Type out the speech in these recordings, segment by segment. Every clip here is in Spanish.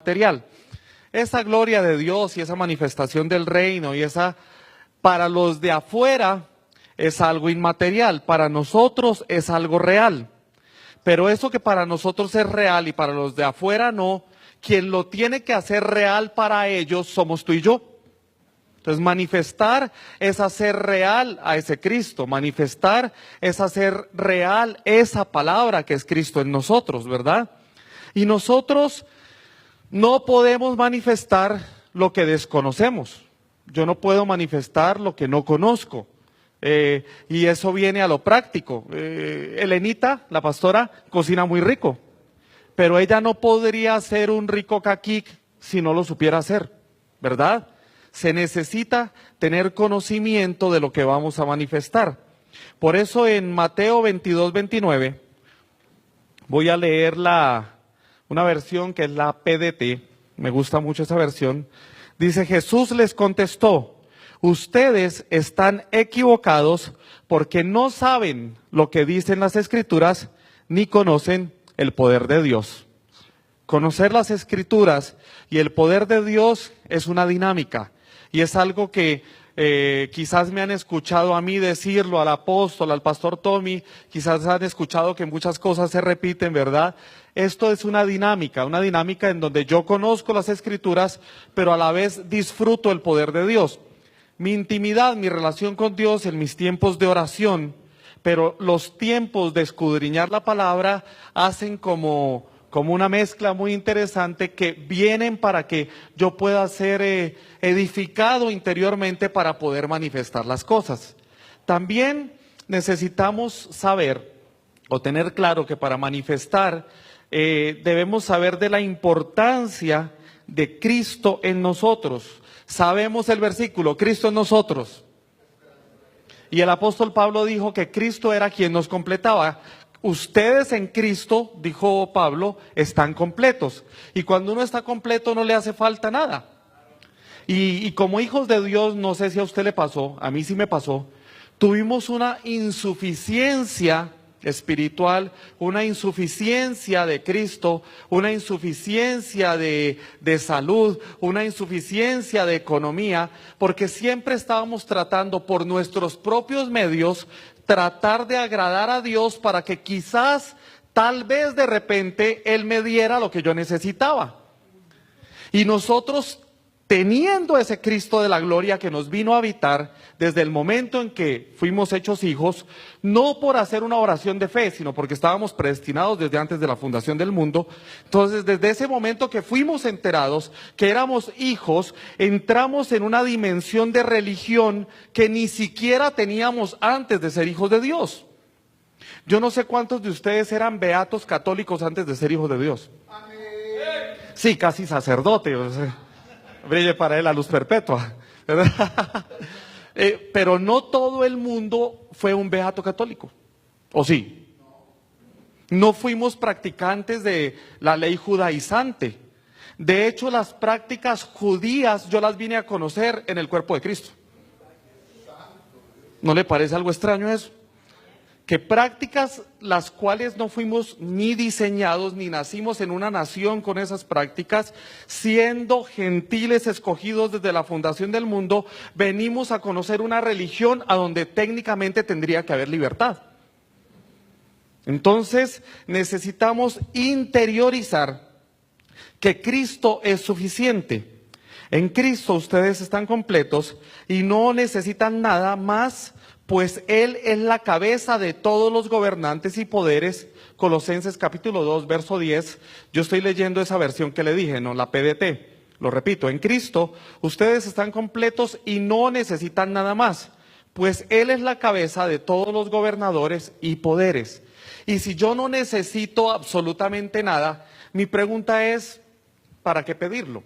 material. Esa gloria de Dios y esa manifestación del reino y esa, para los de afuera es algo inmaterial, para nosotros es algo real. Pero eso que para nosotros es real y para los de afuera no, quien lo tiene que hacer real para ellos somos tú y yo. Entonces manifestar es hacer real a ese Cristo, manifestar es hacer real esa palabra que es Cristo en nosotros, ¿verdad? Y nosotros no podemos manifestar lo que desconocemos. Yo no puedo manifestar lo que no conozco. Y eso viene a lo práctico. Elenita, la pastora, cocina muy rico, pero ella no podría hacer un rico caquic si no lo supiera hacer, ¿verdad? Se necesita tener conocimiento de lo que vamos a manifestar. Por eso en Mateo 22:29, voy a leer una versión que es la PDT, me gusta mucho esa versión. Dice: Jesús les contestó: ustedes están equivocados porque no saben lo que dicen las Escrituras ni conocen el poder de Dios. Conocer las Escrituras y el poder de Dios es una dinámica y es algo que quizás me han escuchado a mí decirlo, al apóstol, al pastor Tommy, quizás han escuchado que muchas cosas se repiten, ¿verdad? Esto es una dinámica en donde yo conozco las Escrituras, pero a la vez disfruto el poder de Dios. Mi intimidad, mi relación con Dios en mis tiempos de oración, pero los tiempos de escudriñar la palabra hacen como una mezcla muy interesante que vienen para que yo pueda ser edificado interiormente para poder manifestar las cosas. También necesitamos saber o tener claro que para manifestar debemos saber de la importancia de Cristo en nosotros. Sabemos el versículo, Cristo en nosotros. Y el apóstol Pablo dijo que Cristo era quien nos completaba. Ustedes en Cristo, dijo Pablo, están completos. Y cuando uno está completo no le hace falta nada. Y como hijos de Dios, no sé si a usted le pasó, a mí sí me pasó, tuvimos una insuficiencia espiritual, una insuficiencia de Cristo, una insuficiencia de salud, una insuficiencia de economía, porque siempre estábamos tratando por nuestros propios medios tratar de agradar a Dios para que quizás, tal vez de repente, Él me diera lo que yo necesitaba. Y nosotros, teniendo ese Cristo de la gloria que nos vino a habitar desde el momento en que fuimos hechos hijos, no por hacer una oración de fe, sino porque estábamos predestinados desde antes de la fundación del mundo. Entonces, desde ese momento que fuimos enterados que éramos hijos, entramos en una dimensión de religión que ni siquiera teníamos antes de ser hijos de Dios. Yo no sé cuántos de ustedes eran beatos católicos antes de ser hijos de Dios. Amén. Sí, casi sacerdote, o sea, brille para él la luz perpetua, ¿verdad? Pero no todo el mundo fue un beato católico, ¿o sí? No fuimos practicantes de la ley judaizante. De hecho, las prácticas judías yo las vine a conocer en el cuerpo de Cristo. ¿No le parece algo extraño eso? Que prácticas las cuales no fuimos ni diseñados, ni nacimos en una nación con esas prácticas, siendo gentiles escogidos desde la fundación del mundo, venimos a conocer una religión a donde técnicamente tendría que haber libertad. Entonces necesitamos interiorizar que Cristo es suficiente. En Cristo ustedes están completos y no necesitan nada más, pues Él es la cabeza de todos los gobernantes y poderes. Colosenses capítulo 2, verso 10. Yo estoy leyendo esa versión que le dije, no la PDT. Lo repito, en Cristo ustedes están completos y no necesitan nada más, pues Él es la cabeza de todos los gobernadores y poderes. Y si yo no necesito absolutamente nada, mi pregunta es, ¿para qué pedirlo?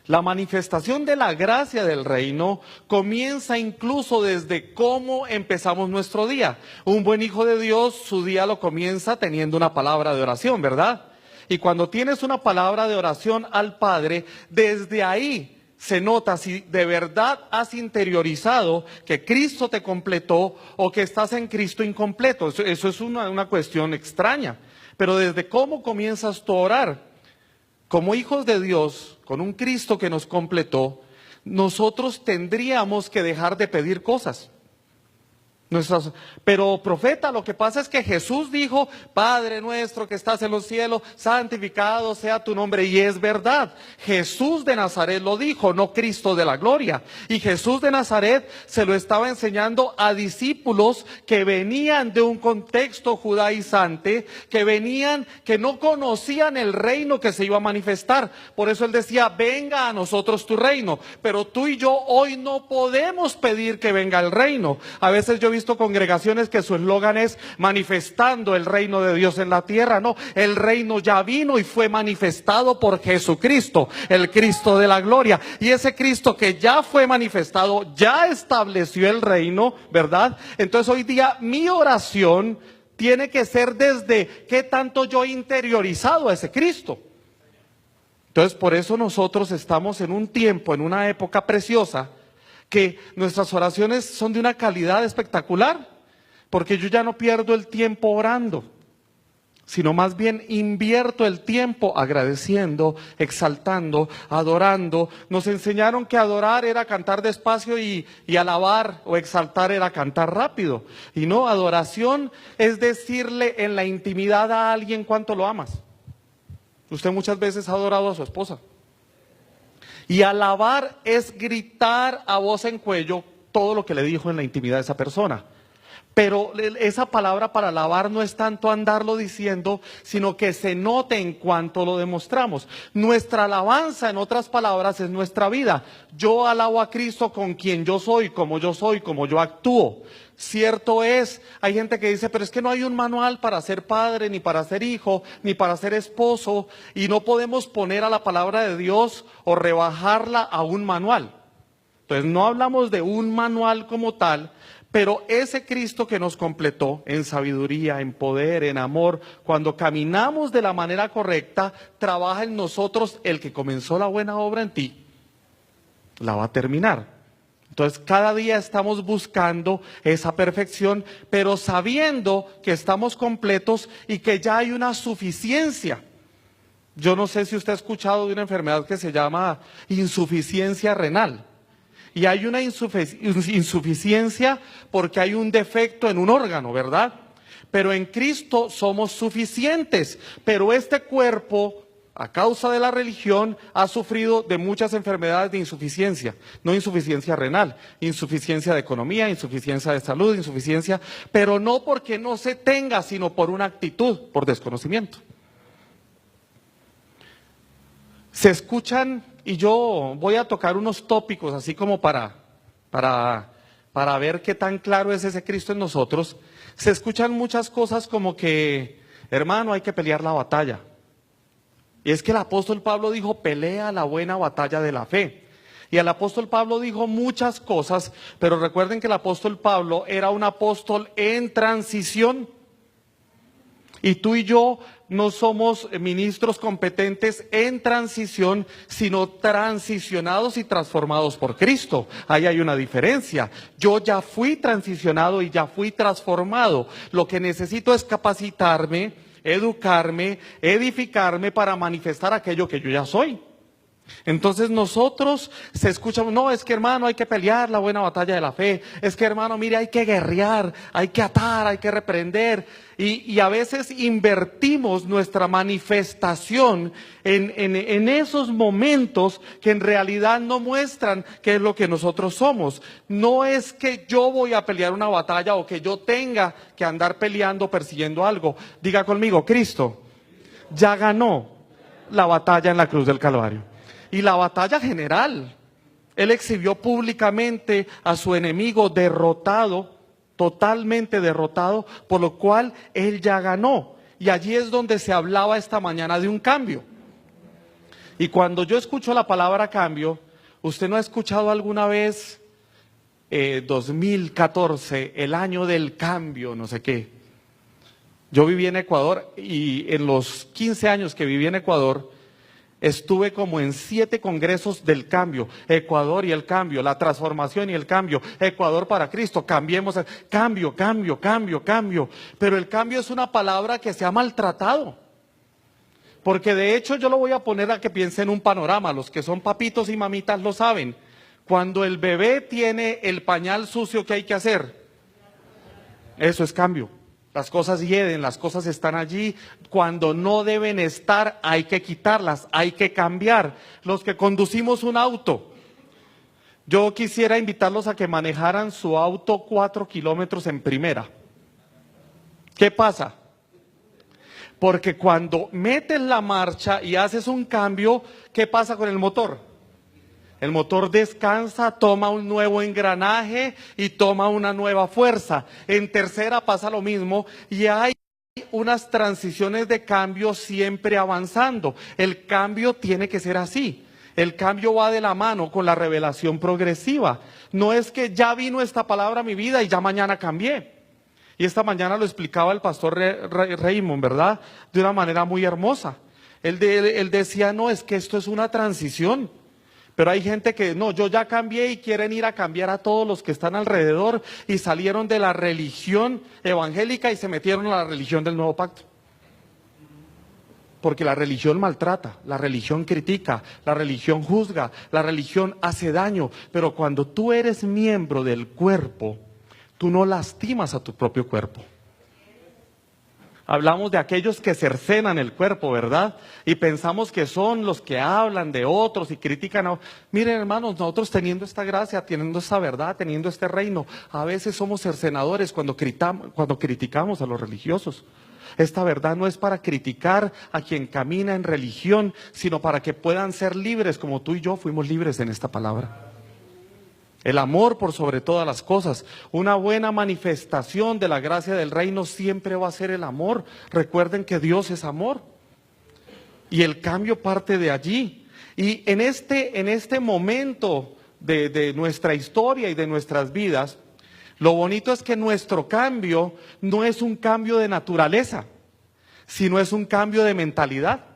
La manifestación de la gracia del reino comienza incluso desde cómo empezamos nuestro día. Un buen hijo de Dios, su día lo comienza teniendo una palabra de oración, ¿verdad? Y cuando tienes una palabra de oración al Padre, desde ahí se nota si de verdad has interiorizado que Cristo te completó o que estás en Cristo incompleto. Eso es una cuestión extraña. Pero desde cómo comienzas tú a orar. como hijos de Dios, con un Cristo que nos completó, nosotros tendríamos que dejar de pedir cosas. Pero profeta, lo que pasa es que Jesús dijo, Padre nuestro que estás en los cielos, santificado sea tu nombre. Y es verdad, Jesús de Nazaret lo dijo, no Cristo de la gloria. Y Jesús de Nazaret se lo estaba enseñando a discípulos que venían de un contexto judaizante, que no conocían el reino que se iba a manifestar. Por eso él decía, venga a nosotros tu reino. Pero tú y yo hoy no podemos pedir que venga el reino. A veces yo he visto congregaciones que su eslogan es manifestando el reino de Dios en la tierra. No, el reino ya vino y fue manifestado por Jesucristo, el Cristo de la gloria. Y ese Cristo que ya fue manifestado, ya estableció el reino, ¿verdad? Entonces hoy día mi oración tiene que ser desde qué tanto yo he interiorizado a ese Cristo. Entonces por eso nosotros estamos en un tiempo, en una época preciosa, que nuestras oraciones son de una calidad espectacular, porque yo ya no pierdo el tiempo orando, sino más bien invierto el tiempo agradeciendo, exaltando, adorando. Nos enseñaron que adorar era cantar despacio y alabar o exaltar era cantar rápido. Y no, adoración es decirle en la intimidad a alguien cuánto lo amas. Usted muchas veces ha adorado a su esposa. Y alabar es gritar a voz en cuello todo lo que le dijo en la intimidad de esa persona. Pero esa palabra para alabar no es tanto andarlo diciendo, sino que se note en cuanto lo demostramos. Nuestra alabanza, en otras palabras, es nuestra vida. Yo alabo a Cristo con quien yo soy, como yo actúo. Cierto es, hay gente que dice, pero es que no hay un manual para ser padre, ni para ser hijo, ni para ser esposo, y no podemos poner a la palabra de Dios o rebajarla a un manual. Entonces no hablamos de un manual como tal, pero ese Cristo que nos completó en sabiduría, en poder, en amor, cuando caminamos de la manera correcta, trabaja en nosotros el que comenzó la buena obra en ti, la va a terminar. Entonces cada día estamos buscando esa perfección, pero sabiendo que estamos completos y que ya hay una suficiencia. Yo no sé si usted ha escuchado de una enfermedad que se llama insuficiencia renal. Y hay una insuficiencia porque hay un defecto en un órgano, ¿verdad? Pero en Cristo somos suficientes. Pero este cuerpo, a causa de la religión, ha sufrido de muchas enfermedades de insuficiencia. No insuficiencia renal, insuficiencia de economía, insuficiencia de salud, insuficiencia, pero no porque no se tenga, sino por una actitud, por desconocimiento. Se escuchan, y yo voy a tocar unos tópicos así como para ver qué tan claro es ese Cristo en nosotros. Se escuchan muchas cosas como que, hermano, hay que pelear la batalla. Y es que el apóstol Pablo dijo, pelea la buena batalla de la fe. Y el apóstol Pablo dijo muchas cosas, pero recuerden que el apóstol Pablo era un apóstol en transición. Y tú y yo no somos ministros competentes en transición, sino transicionados y transformados por Cristo. Ahí hay una diferencia. Yo ya fui transicionado y ya fui transformado. Lo que necesito es capacitarme, educarme, edificarme para manifestar aquello que yo ya soy. Entonces nosotros se escuchamos, no, es que hermano hay que pelear la buena batalla de la fe, es que hermano mire hay que guerrear, hay que atar, hay que reprender y a veces invertimos nuestra manifestación en esos momentos que en realidad no muestran qué es lo que nosotros somos. No es que yo voy a pelear una batalla o que yo tenga que andar peleando, persiguiendo algo. Diga conmigo, Cristo ya ganó la batalla en la cruz del Calvario. Y la batalla general, Él exhibió públicamente a su enemigo derrotado, totalmente derrotado, por lo cual Él ya ganó. Y allí es donde se hablaba esta mañana de un cambio. Y cuando yo escucho la palabra cambio, ¿usted no ha escuchado alguna vez 2014, el año del cambio, no sé qué? Yo viví en Ecuador y en los 15 años que viví en Ecuador, estuve como en 7 congresos del cambio, Ecuador y el cambio, la transformación y el cambio, Ecuador para Cristo, cambiemos, cambio, cambio, cambio, cambio. Pero el cambio es una palabra que se ha maltratado. Porque de hecho yo lo voy a poner a que piense en un panorama. Los que son papitos y mamitas lo saben. Cuando el bebé tiene el pañal sucio, ¿qué hay que hacer? Eso es cambio. Las cosas hieden, las cosas están allí. Cuando no deben estar, hay que quitarlas, hay que cambiar. Los que conducimos un auto, yo quisiera invitarlos a que manejaran su auto 4 kilómetros en primera. ¿Qué pasa? Porque cuando metes la marcha y haces un cambio, ¿qué pasa con el motor? El motor descansa, toma un nuevo engranaje y toma una nueva fuerza. En tercera pasa lo mismo y hay unas transiciones de cambio siempre avanzando. El cambio tiene que ser así. El cambio va de la mano con la revelación progresiva. No es que ya vino esta palabra a mi vida y ya mañana cambié. Y esta mañana lo explicaba el pastor Raymond, ¿verdad? De una manera muy hermosa. Él decía, no, es que esto es una transición. Pero hay gente que, no, yo ya cambié y quieren ir a cambiar a todos los que están alrededor y salieron de la religión evangélica y se metieron a la religión del nuevo pacto. Porque la religión maltrata, la religión critica, la religión juzga, la religión hace daño. Pero cuando tú eres miembro del cuerpo, tú no lastimas a tu propio cuerpo. Hablamos de aquellos que cercenan el cuerpo, ¿verdad? Y pensamos que son los que hablan de otros y critican a... Miren, hermanos, nosotros teniendo esta gracia, teniendo esta verdad, teniendo este reino, a veces somos cercenadores cuando criticamos a los religiosos. Esta verdad no es para criticar a quien camina en religión, sino para que puedan ser libres como tú y yo fuimos libres en esta palabra. El amor por sobre todas las cosas. Una buena manifestación de la gracia del reino siempre va a ser el amor. Recuerden que Dios es amor. Y el cambio parte de allí. Y en este momento de nuestra historia y de nuestras vidas, lo bonito es que nuestro cambio no es un cambio de naturaleza, sino es un cambio de mentalidad.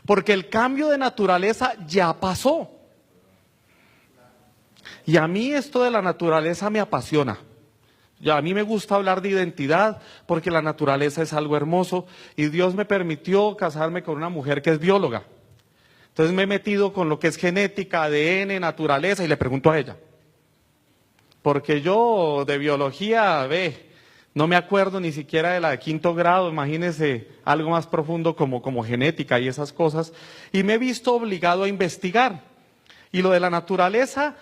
Porque el cambio de naturaleza ya pasó. Y a mí esto de la naturaleza me apasiona. Ya a mí me gusta hablar de identidad porque la naturaleza es algo hermoso y Dios me permitió casarme con una mujer que es bióloga. Entonces me he metido con lo que es genética, ADN, naturaleza y le pregunto a ella. Porque yo de biología, no me acuerdo ni siquiera de la de 5º grado, imagínense algo más profundo como genética y esas cosas. Y me he visto obligado a investigar. Y lo de la naturaleza...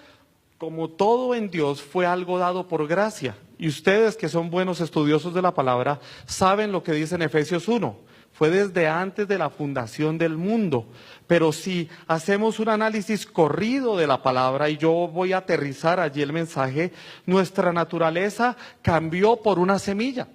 Como todo en Dios fue algo dado por gracia. Y ustedes que son buenos estudiosos de la palabra, saben lo que dice en Efesios 1. Fue desde antes de la fundación del mundo. Pero si hacemos un análisis corrido de la palabra, y yo voy a aterrizar allí el mensaje, nuestra naturaleza cambió por una semilla.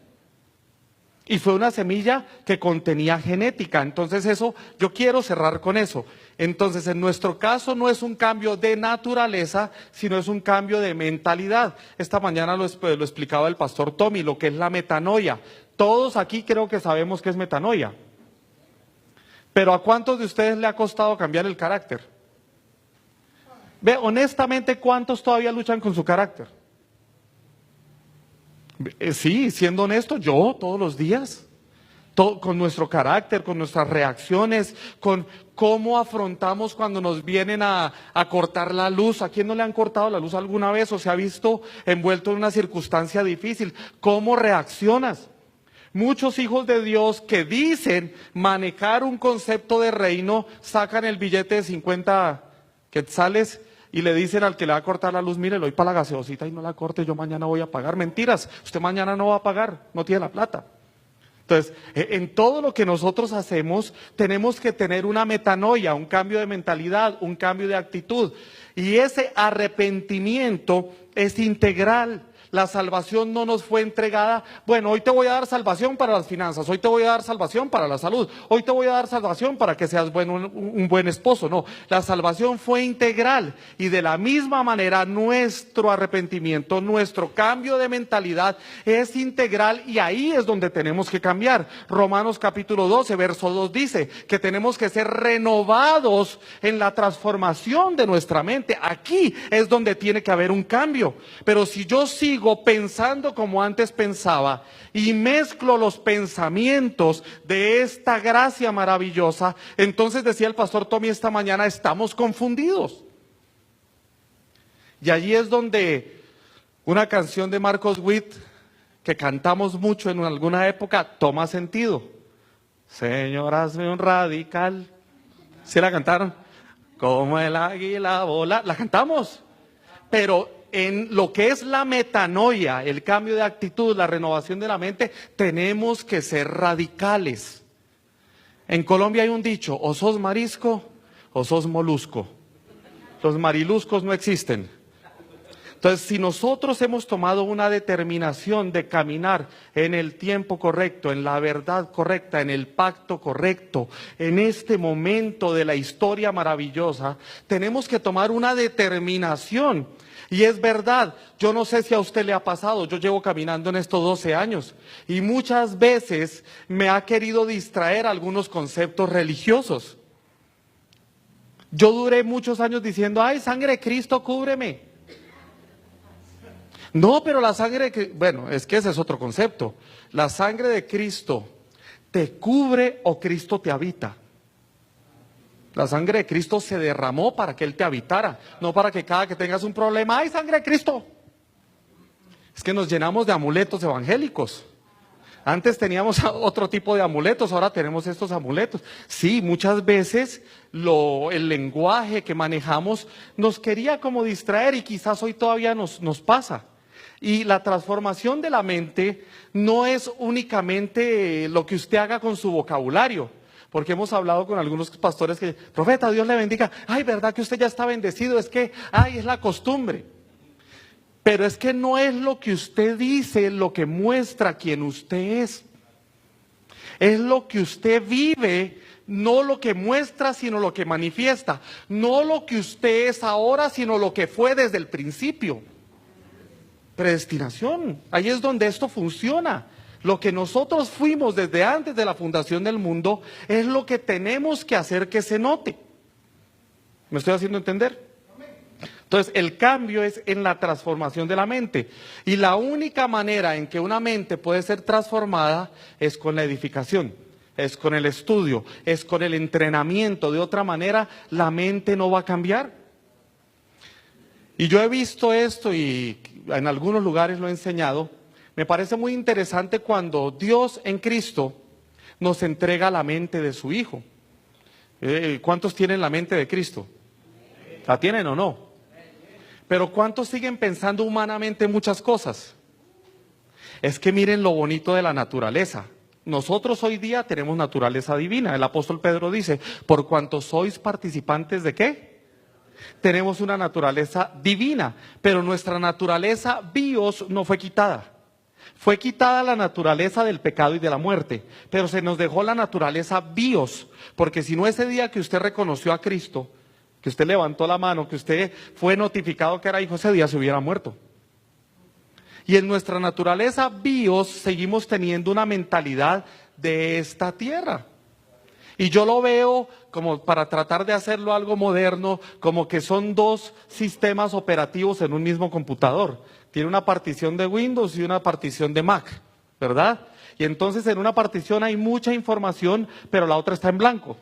Y fue una semilla que contenía genética. Entonces eso, yo quiero cerrar con eso. Entonces en nuestro caso no es un cambio de naturaleza, sino es un cambio de mentalidad. Esta mañana lo explicaba el pastor Tommy, lo que es la metanoia. Todos aquí creo que sabemos qué es metanoia. Pero ¿a cuántos de ustedes le ha costado cambiar el carácter? Honestamente, ¿cuántos todavía luchan con su carácter? Sí, siendo honesto, yo todos los días, con nuestro carácter, con nuestras reacciones, con cómo afrontamos cuando nos vienen a cortar la luz. ¿A quién no le han cortado la luz alguna vez o se ha visto envuelto en una circunstancia difícil? ¿Cómo reaccionas? Muchos hijos de Dios que dicen manejar un concepto de reino, sacan el billete de 50 quetzales y le dicen al que le va a cortar la luz, mire, le doy para la gaseosita y no la corte, yo mañana voy a pagar. Mentiras, usted mañana no va a pagar, no tiene la plata. Entonces, en todo lo que nosotros hacemos, tenemos que tener una metanoia, un cambio de mentalidad, un cambio de actitud. Y ese arrepentimiento es integral. La salvación no nos fue entregada, bueno, hoy te voy a dar salvación para las finanzas, hoy te voy a dar salvación para la salud, hoy te voy a dar salvación para que seas un buen esposo. No, la salvación fue integral y de la misma manera nuestro arrepentimiento, nuestro cambio de mentalidad es integral y ahí es donde tenemos que cambiar. Romanos capítulo 12, verso 2 dice que tenemos que ser renovados en la transformación de nuestra mente. Aquí es donde tiene que haber un cambio, pero si yo sigo sigo pensando como antes pensaba y mezclo los pensamientos de esta gracia maravillosa, entonces decía el pastor Tommy esta mañana, estamos confundidos. Y allí es donde una canción de Marcos Witt, que cantamos mucho en alguna época, toma sentido. Señor, hazme un radical. ¿Sí la cantaron? Como el águila vola. La cantamos. Pero en lo que es la metanoia, el cambio de actitud, la renovación de la mente, tenemos que ser radicales. En Colombia hay un dicho, o sos marisco o sos molusco. Los mariluscos no existen. Entonces, si nosotros hemos tomado una determinación de caminar en el tiempo correcto, en la verdad correcta, en el pacto correcto, en este momento de la historia maravillosa, tenemos que tomar una determinación. Y es verdad, yo no sé si a usted le ha pasado, yo llevo caminando en estos 12 años y muchas veces me ha querido distraer algunos conceptos religiosos. Yo duré muchos años diciendo, ay, sangre de Cristo, cúbreme. No, pero la sangre de bueno, es que ese es otro concepto. La sangre de Cristo te cubre o Cristo te habita. La sangre de Cristo se derramó para que Él te habitara, no para que cada que tengas un problema, ¡ay, sangre de Cristo! Es que nos llenamos de amuletos evangélicos. Antes teníamos otro tipo de amuletos, ahora tenemos estos amuletos. Sí, muchas veces el lenguaje que manejamos nos quería como distraer y quizás hoy todavía nos pasa. Y la transformación de la mente no es únicamente lo que usted haga con su vocabulario, porque hemos hablado con algunos pastores que, profeta, Dios le bendiga, ay, verdad que usted ya está bendecido, es que, ay, es la costumbre. Pero es que no es lo que usted dice lo que muestra quién usted es lo que usted vive, no lo que muestra, sino lo que manifiesta, no lo que usted es ahora, sino lo que fue desde el principio. Predestinación, ahí es donde esto funciona. Lo que nosotros fuimos desde antes de la fundación del mundo es lo que tenemos que hacer que se note. ¿Me estoy haciendo entender? Entonces, el cambio es en la transformación de la mente. Y la única manera en que una mente puede ser transformada es con la edificación, es con el estudio, es con el entrenamiento. De otra manera, la mente no va a cambiar. Y yo he visto esto y en algunos lugares lo he enseñado. Me parece muy interesante cuando Dios en Cristo nos entrega la mente de su Hijo. ¿Cuántos tienen la mente de Cristo? ¿La tienen o no? Pero ¿cuántos siguen pensando humanamente muchas cosas? Es que miren lo bonito de la naturaleza. Nosotros hoy día tenemos naturaleza divina. El apóstol Pedro dice, por cuanto sois participantes de ¿qué? Tenemos una naturaleza divina, pero nuestra naturaleza bios no fue quitada. Fue quitada la naturaleza del pecado y de la muerte, pero se nos dejó la naturaleza bios, porque si no ese día que usted reconoció a Cristo, que usted levantó la mano, que usted fue notificado que era hijo, ese día se hubiera muerto. Y en nuestra naturaleza bios seguimos teniendo una mentalidad de esta tierra. Y yo lo veo como para tratar de hacerlo algo moderno, como que son dos sistemas operativos en un mismo computador. Tiene una partición de Windows y una partición de Mac, ¿verdad? Y entonces en una partición hay mucha información, pero la otra está en blanco.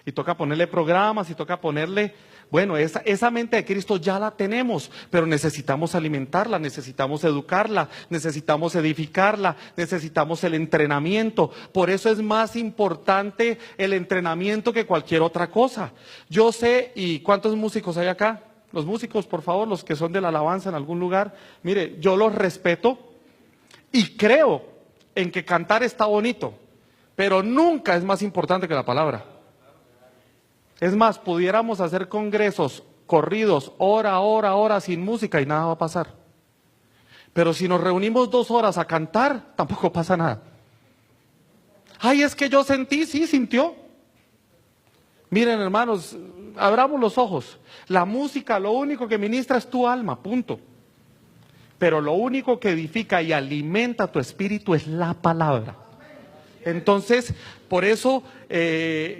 Y toca ponerle programas y toca ponerle... Bueno, esa mente de Cristo ya la tenemos, pero necesitamos alimentarla, necesitamos educarla, necesitamos edificarla, necesitamos el entrenamiento. Por eso es más importante el entrenamiento que cualquier otra cosa. Yo sé, ¿y cuántos músicos hay acá? Los músicos, por favor, los que son de la alabanza en algún lugar. Mire, yo los respeto y creo en que cantar está bonito, pero nunca es más importante que la palabra. Es más, pudiéramos hacer congresos corridos, hora, sin música y nada va a pasar. Pero si nos reunimos 2 horas a cantar, tampoco pasa nada. Ay, es que yo sentí, sí, sintió. Miren, hermanos, abramos los ojos. La música lo único que ministra es tu alma, punto. Pero lo único que edifica y alimenta tu espíritu es la palabra. Entonces, Por eso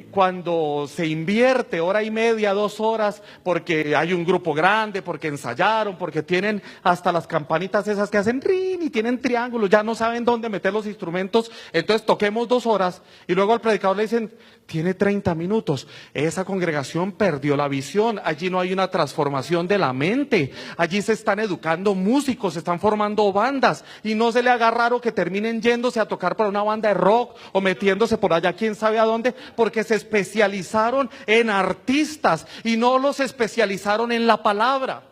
cuando se invierte hora y media, 2 horas, porque hay un grupo grande, porque ensayaron, porque tienen hasta las campanitas esas que hacen rin y tienen triángulos, ya no saben dónde meter los instrumentos, entonces toquemos 2 horas y luego al predicador le dicen, tiene 30 minutos. Esa congregación perdió la visión, allí no hay una transformación de la mente, allí se están educando músicos, se están formando bandas y no se le haga raro que terminen yéndose a tocar para una banda de rock o metiéndose por allá quién sabe a dónde, porque se especializaron en artistas y no los especializaron en la palabra.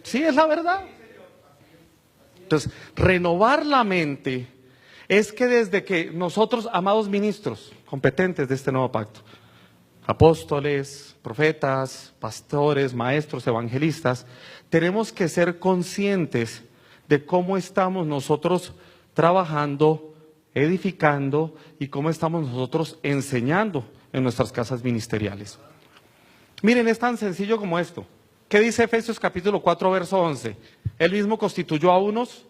Sí, es la verdad. Entonces, renovar la mente es que desde que nosotros, amados ministros competentes de este nuevo pacto, apóstoles, profetas, pastores, maestros, evangelistas, tenemos que ser conscientes de cómo estamos nosotros trabajando, edificando y cómo estamos nosotros enseñando en nuestras casas ministeriales. Miren, es tan sencillo como esto. ¿Qué dice Efesios capítulo 4, verso 11? Él mismo constituyó a unos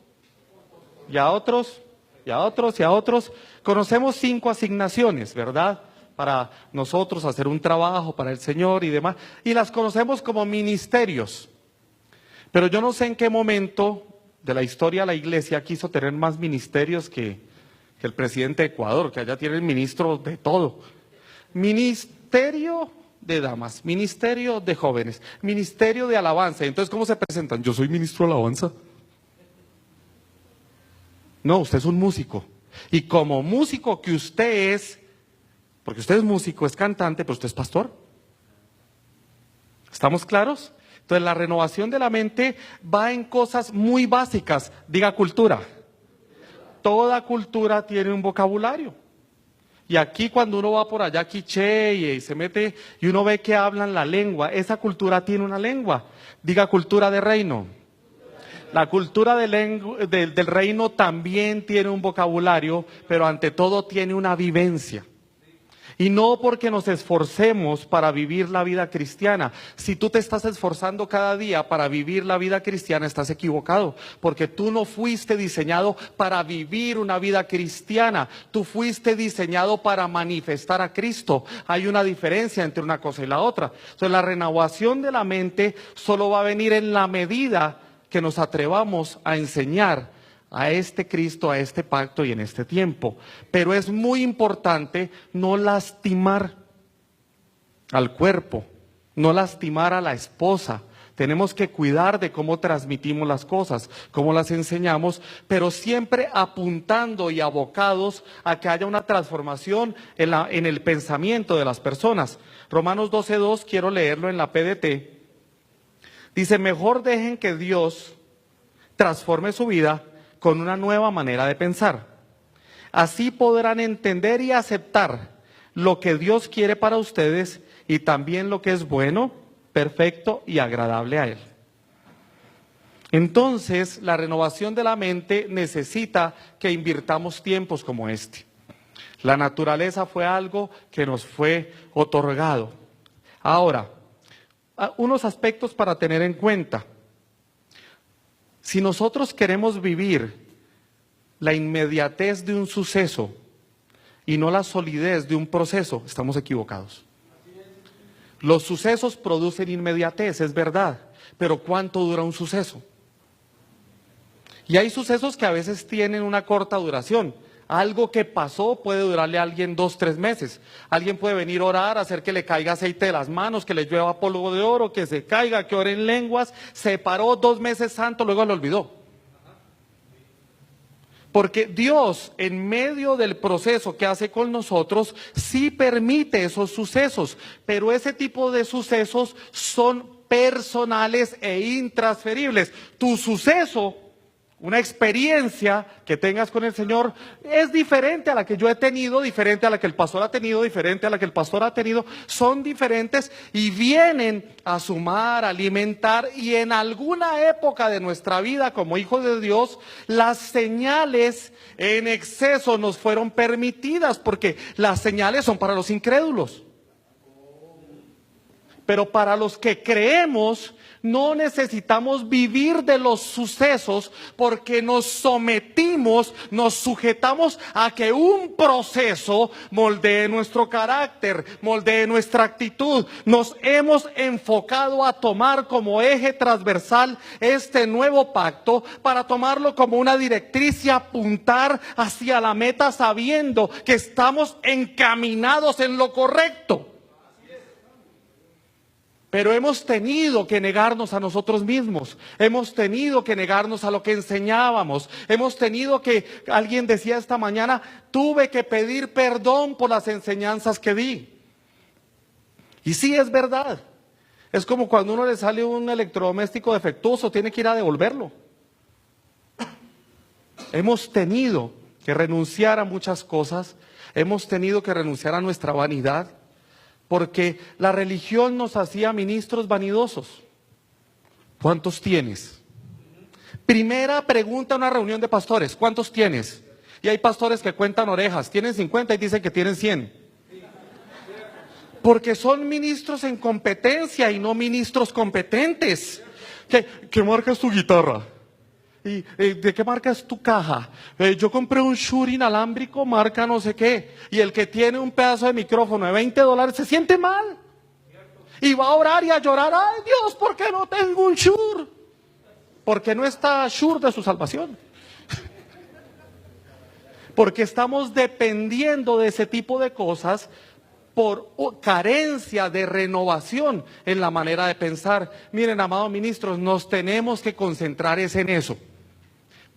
y a otros, y a otros, y a otros. Conocemos 5 asignaciones, ¿verdad? Para nosotros hacer un trabajo para el Señor y demás. Y las conocemos como ministerios. Pero yo no sé en qué momento de la historia la iglesia quiso tener más ministerios que el presidente de Ecuador, que allá tiene ministros de todo. Ministerio de damas, ministerio de jóvenes, ministerio de alabanza. Entonces, ¿cómo se presentan? Yo soy ministro de alabanza. No, usted es un músico. Y como músico que usted es, porque usted es músico, es cantante, pero usted es pastor. ¿Estamos claros? Entonces, la renovación de la mente va en cosas muy básicas. Diga cultura. Toda cultura tiene un vocabulario. Y aquí cuando uno va por allá, quiché, y se mete, y uno ve que hablan la lengua, esa cultura tiene una lengua. Diga cultura de reino. La cultura del reino también tiene un vocabulario, pero ante todo tiene una vivencia. Y no porque nos esforcemos para vivir la vida cristiana. Si tú te estás esforzando cada día para vivir la vida cristiana, estás equivocado. Porque tú no fuiste diseñado para vivir una vida cristiana. Tú fuiste diseñado para manifestar a Cristo. Hay una diferencia entre una cosa y la otra. Entonces, la renovación de la mente solo va a venir en la medida que nos atrevamos a enseñar a este Cristo, a este pacto y en este tiempo. Pero es muy importante no lastimar al cuerpo, no lastimar a la esposa. Tenemos que cuidar de cómo transmitimos las cosas, cómo las enseñamos, pero siempre apuntando y abocados a que haya una transformación en el pensamiento de las personas. Romanos 12:2, quiero leerlo en la PDT. Dice, mejor dejen que Dios transforme su vida con una nueva manera de pensar. Así podrán entender y aceptar lo que Dios quiere para ustedes y también lo que es bueno, perfecto y agradable a Él. Entonces, la renovación de la mente necesita que invirtamos tiempos como este. La naturaleza fue algo que nos fue otorgado. Ahora, unos aspectos para tener en cuenta. Si nosotros queremos vivir la inmediatez de un suceso y no la solidez de un proceso, estamos equivocados. Los sucesos producen inmediatez, es verdad, pero ¿cuánto dura un suceso? Y hay sucesos que a veces tienen una corta duración. Algo que pasó puede durarle a alguien 2, 3 meses. Alguien puede venir a orar, hacer que le caiga aceite de las manos, que le llueva polvo de oro, que se caiga, que ore en lenguas. Se paró 2 meses santo, luego lo olvidó. Porque Dios, en medio del proceso que hace con nosotros, sí permite esos sucesos. Pero ese tipo de sucesos son personales e intransferibles. Tu suceso, una experiencia que tengas con el Señor es diferente a la que yo he tenido, diferente a la que el pastor ha tenido, diferente a la que el pastor ha tenido. Son diferentes y vienen a sumar, a alimentar, y en alguna época de nuestra vida como hijos de Dios, las señales en exceso nos fueron permitidas porque las señales son para los incrédulos. Pero para los que creemos, no necesitamos vivir de los sucesos porque nos sometimos, nos sujetamos a que un proceso moldee nuestro carácter, moldee nuestra actitud. Nos hemos enfocado a tomar como eje transversal este nuevo pacto para tomarlo como una directriz y apuntar hacia la meta sabiendo que estamos encaminados en lo correcto. Pero hemos tenido que negarnos a nosotros mismos, hemos tenido que negarnos a lo que enseñábamos, hemos tenido que, alguien decía esta mañana, tuve que pedir perdón por las enseñanzas que di. Y sí, es verdad, es como cuando a uno le sale un electrodoméstico defectuoso, tiene que ir a devolverlo. Hemos tenido que renunciar a muchas cosas, hemos tenido que renunciar a nuestra vanidad. Porque la religión nos hacía ministros vanidosos. ¿Cuántos tienes? Primera pregunta en una reunión de pastores, ¿cuántos tienes? Y hay pastores que cuentan orejas, tienen 50 y dicen que tienen 100. Porque son ministros en competencia y no ministros competentes. ¿Qué marca es tu guitarra? ¿Y de qué marca es tu caja? Yo compré un Shure inalámbrico, marca no sé qué. Y el que tiene un pedazo de micrófono de $20 se siente mal. Y va a orar y a llorar. Ay Dios, ¿por qué no tengo un Shure? Porque no está Shure de su salvación. Porque estamos dependiendo de ese tipo de cosas por carencia de renovación en la manera de pensar. Miren, amados ministros, nos tenemos que concentrar en eso.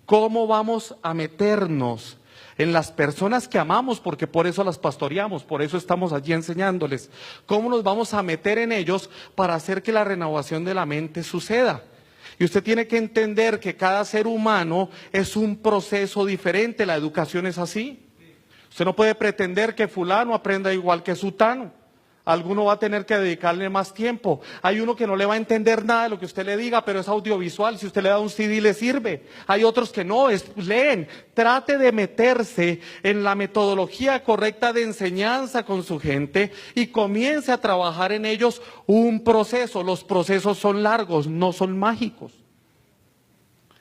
¿Cómo vamos a meternos en las personas que amamos? Porque por eso las pastoreamos, por eso estamos allí enseñándoles. ¿Cómo nos vamos a meter en ellos para hacer que la renovación de la mente suceda? Y usted tiene que entender que cada ser humano es un proceso diferente, la educación es así. Usted no puede pretender que fulano aprenda igual que sutano. Alguno va a tener que dedicarle más tiempo. Hay uno que no le va a entender nada de lo que usted le diga, pero es audiovisual. Si usted le da un CD le sirve. Hay otros que no, leen. Trate de meterse en la metodología correcta de enseñanza con su gente y comience a trabajar en ellos un proceso. Los procesos son largos, no son mágicos.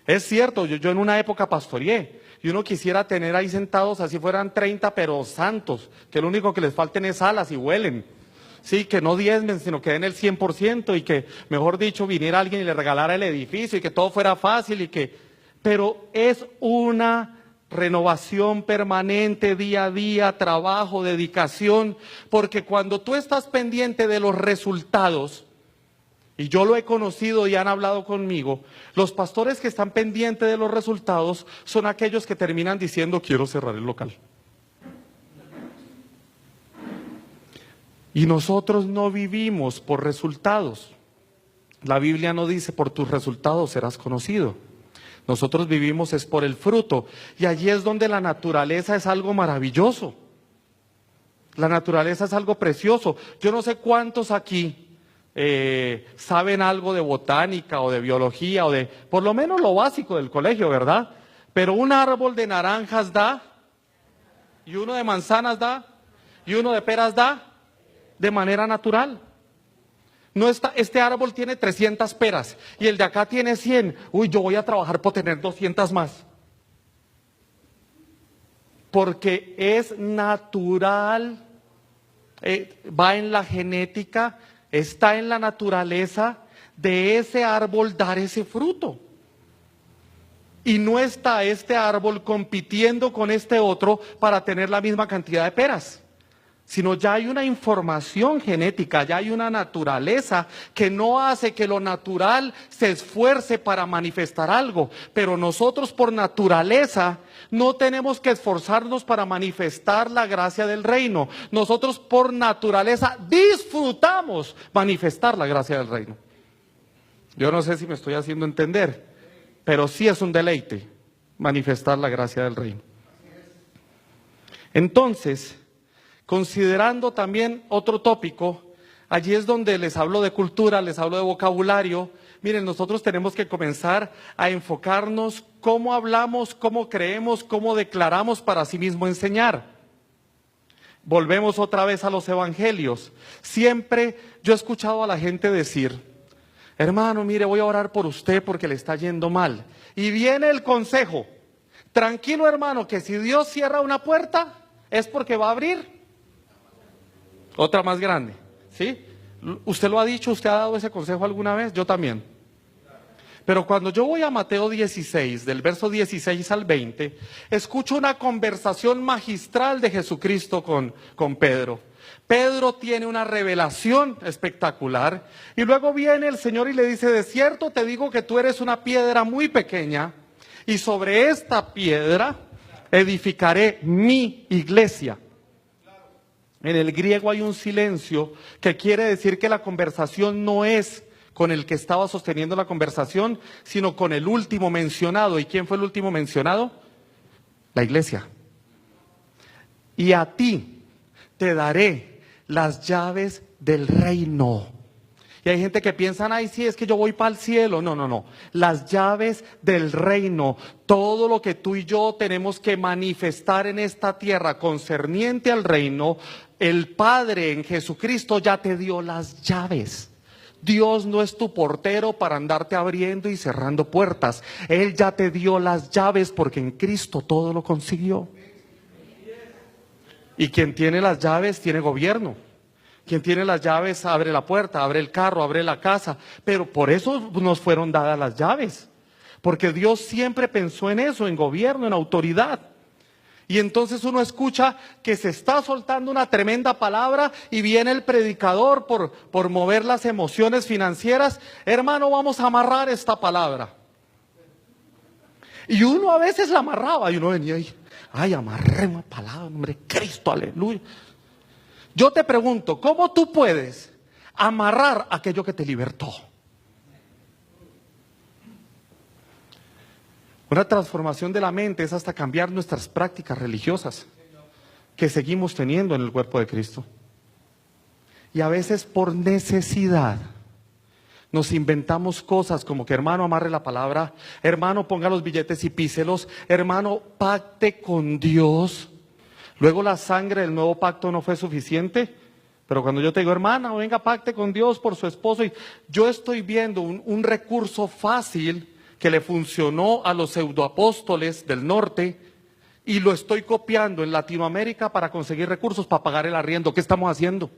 Es cierto, yo en una época pastoreé. Y uno quisiera tener ahí sentados así fueran 30, pero santos, que lo único que les falten es alas y vuelen. Sí, que no diezmen, sino que den el 100% y que, mejor dicho, viniera alguien y le regalara el edificio y que todo fuera fácil pero es una renovación permanente, día a día, trabajo, dedicación, porque cuando tú estás pendiente de los resultados, y yo lo he conocido y han hablado conmigo, los pastores que están pendientes de los resultados son aquellos que terminan diciendo quiero cerrar el local. Y nosotros no vivimos por resultados. La Biblia no dice por tus resultados serás conocido. Nosotros vivimos es por el fruto. Y allí es donde la naturaleza es algo maravilloso. La naturaleza es algo precioso. Yo no sé cuántos aquí saben algo de botánica o de biología o de, por lo menos lo básico del colegio, ¿verdad? Pero un árbol de naranjas da, y uno de manzanas da, y uno de peras da, de manera natural. No está, este árbol tiene 300 peras y el de acá tiene 100. Uy, yo voy a trabajar por tener 200 más. Porque es natural, va en la genética, está en la naturaleza de ese árbol dar ese fruto. Y no está este árbol compitiendo con este otro para tener la misma cantidad de peras. Sino ya hay una información genética, ya hay una naturaleza que no hace que lo natural se esfuerce para manifestar algo. Pero nosotros por naturaleza no tenemos que esforzarnos para manifestar la gracia del reino. Nosotros por naturaleza disfrutamos manifestar la gracia del reino. Yo no sé si me estoy haciendo entender, pero sí es un deleite manifestar la gracia del reino. Entonces, considerando también otro tópico, allí es donde les hablo de cultura, les hablo de vocabulario. Miren, nosotros tenemos que comenzar a enfocarnos cómo hablamos, cómo creemos, cómo declaramos para sí mismo enseñar. Volvemos otra vez a los evangelios. Siempre yo he escuchado a la gente decir: hermano, mire, voy a orar por usted porque le está yendo mal. Y viene el consejo: tranquilo, hermano, que si Dios cierra una puerta es porque va a abrir otra más grande. ¿Sí? ¿Usted lo ha dicho? ¿Usted ha dado ese consejo alguna vez? Yo también. Pero cuando yo voy a Mateo 16, del verso 16 al 20, escucho una conversación magistral de Jesucristo con Pedro. Pedro tiene una revelación espectacular y luego viene el Señor y le dice: de cierto te digo que tú eres una piedra muy pequeña y sobre esta piedra edificaré mi iglesia. En el griego hay un silencio que quiere decir que la conversación no es con el que estaba sosteniendo la conversación, sino con el último mencionado. ¿Y quién fue el último mencionado? La iglesia. Y a ti te daré las llaves del reino. Y hay gente que piensa: ay, sí, es que yo voy para el cielo. No, no, no. Las llaves del reino, todo lo que tú y yo tenemos que manifestar en esta tierra concerniente al reino, el Padre en Jesucristo ya te dio las llaves. Dios no es tu portero para andarte abriendo y cerrando puertas. Él ya te dio las llaves porque en Cristo todo lo consiguió. Y quien tiene las llaves tiene gobierno. Quien tiene las llaves abre la puerta, abre el carro, abre la casa. Pero por eso nos fueron dadas las llaves. Porque Dios siempre pensó en eso, en gobierno, en autoridad. Y entonces uno escucha que se está soltando una tremenda palabra y viene el predicador por mover las emociones financieras. Hermano, vamos a amarrar esta palabra. Y uno a veces la amarraba y uno venía ahí: ay, amarré una palabra, hombre, Cristo, aleluya. Yo te pregunto, ¿cómo tú puedes amarrar aquello que te libertó? Una transformación de la mente es hasta cambiar nuestras prácticas religiosas que seguimos teniendo en el cuerpo de Cristo. Y a veces por necesidad nos inventamos cosas como que: hermano, amarre la palabra, hermano, ponga los billetes y píselos, hermano, pacte con Dios. Luego la sangre del nuevo pacto no fue suficiente. Pero cuando yo te digo: hermana, venga, pacte con Dios por su esposo, y yo estoy viendo un recurso fácil que le funcionó a los pseudoapóstoles del norte y lo estoy copiando en Latinoamérica para conseguir recursos para pagar el arriendo. ¿Qué estamos haciendo?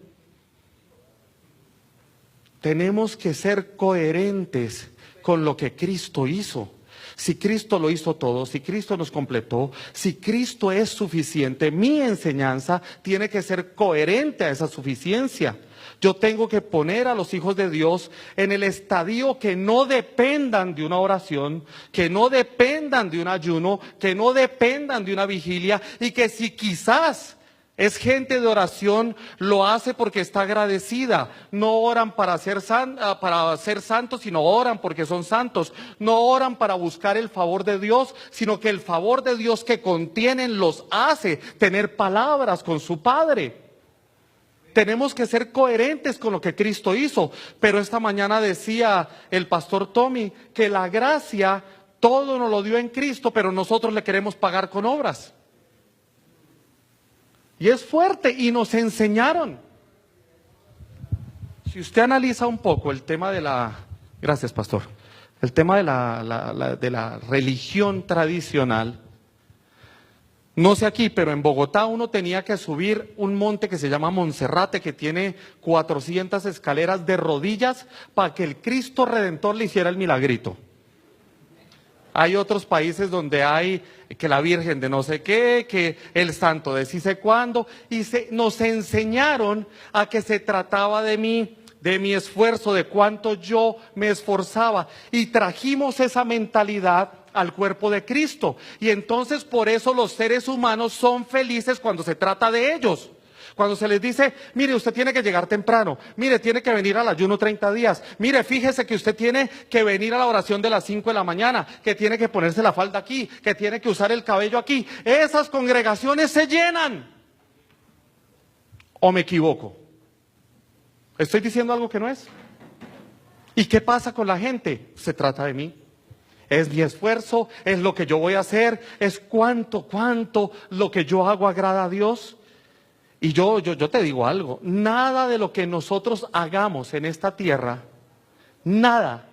Tenemos que ser coherentes con lo que Cristo hizo. Si Cristo lo hizo todo, si Cristo nos completó, si Cristo es suficiente, mi enseñanza tiene que ser coherente a esa suficiencia. Yo tengo que poner a los hijos de Dios en el estadio que no dependan de una oración, que no dependan de un ayuno, que no dependan de una vigilia, y que si quizás es gente de oración, lo hace porque está agradecida. No oran para ser santos, sino oran porque son santos. No oran para buscar el favor de Dios, sino que el favor de Dios que contienen los hace tener palabras con su Padre. Tenemos que ser coherentes con lo que Cristo hizo. Pero esta mañana decía el pastor Tommy que la gracia todo nos lo dio en Cristo, pero nosotros le queremos pagar con obras. Y es fuerte, y nos enseñaron. Si usted analiza un poco el tema de gracias pastor, el tema de la religión tradicional, no sé aquí, pero en Bogotá uno tenía que subir un monte que se llama Monserrate, que tiene 400 escaleras de rodillas para que el Cristo Redentor le hiciera el milagrito. Hay otros países donde hay que la Virgen de no sé qué, que el santo de sí sé cuándo, y nos enseñaron a que se trataba de mí, de mi esfuerzo, de cuánto yo me esforzaba, y trajimos esa mentalidad al cuerpo de Cristo. Y entonces por eso los seres humanos son felices cuando se trata de ellos. Cuando se les dice: mire, usted tiene que llegar temprano, mire, tiene que venir al ayuno 30 días, mire, fíjese que usted tiene que venir a la oración de las 5 de la mañana, que tiene que ponerse la falda aquí, que tiene que usar el cabello aquí. Esas congregaciones se llenan. ¿O me equivoco? ¿Estoy diciendo algo que no es? ¿Y qué pasa con la gente? Se trata de mí. Es mi esfuerzo, es lo que yo voy a hacer, es cuánto lo que yo hago agrada a Dios. Y yo te digo algo, nada de lo que nosotros hagamos en esta tierra, nada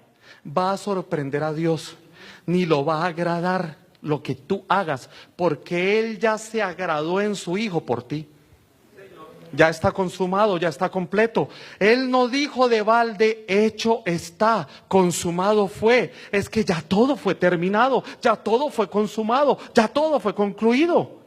va a sorprender a Dios, ni lo va a agradar lo que tú hagas, porque Él ya se agradó en su Hijo por ti. Ya está consumado, ya está completo. Él no dijo de balde, hecho está, consumado fue. Es que ya todo fue terminado, ya todo fue consumado, ya todo fue concluido.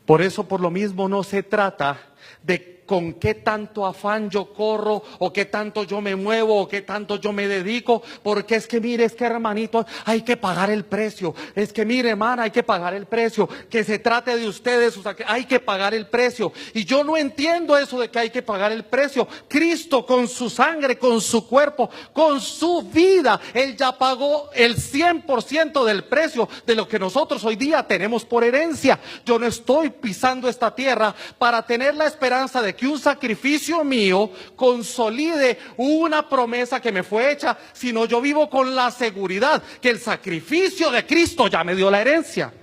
Por eso, por lo mismo, no se trata de con qué tanto afán yo corro, o qué tanto yo me muevo, o qué tanto yo me dedico, porque es que mire, es que hermanito, hay que pagar el precio, es que mire hermana, hay que pagar el precio, que se trate de ustedes, o sea, que hay que pagar el precio, y yo no entiendo eso de que hay que pagar el precio. Cristo con su sangre, con su cuerpo, con su vida, Él ya pagó el 100% del precio de lo que nosotros hoy día tenemos por herencia. Yo no estoy pisando esta tierra para tener la esperanza de que un sacrificio mío consolide una promesa que me fue hecha, sino yo vivo con la seguridad que el sacrificio de Cristo ya me dio la herencia.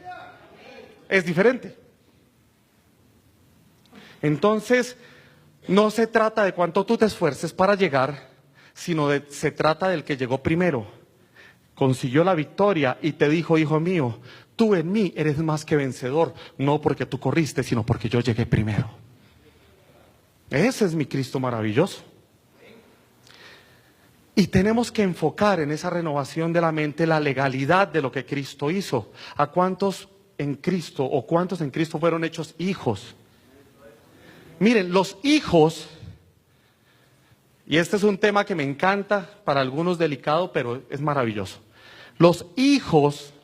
Es diferente. Entonces, no se trata de cuánto tú te esfuerces para llegar, sino se trata del que llegó primero, consiguió la victoria y te dijo, hijo mío, tú en mí eres más que vencedor, no porque tú corriste, sino porque yo llegué primero. Ese es mi Cristo maravilloso. Y tenemos que enfocar en esa renovación de la mente la legalidad de lo que Cristo hizo. ¿A cuántos en Cristo o cuántos en Cristo fueron hechos hijos? Miren, los hijos, y este es un tema que me encanta, para algunos delicado, pero es maravilloso. Los hijos,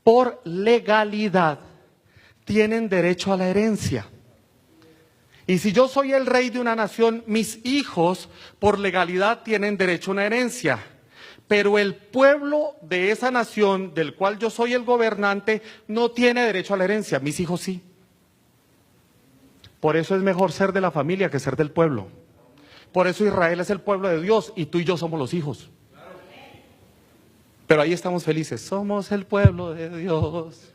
por legalidad, tienen derecho a la herencia. Y si yo soy el rey de una nación, mis hijos por legalidad tienen derecho a una herencia. Pero el pueblo de esa nación, del cual yo soy el gobernante, no tiene derecho a la herencia. Mis hijos sí. Por eso es mejor ser de la familia que ser del pueblo. Por eso Israel es el pueblo de Dios y tú y yo somos los hijos. Pero ahí estamos felices. Somos el pueblo de Dios.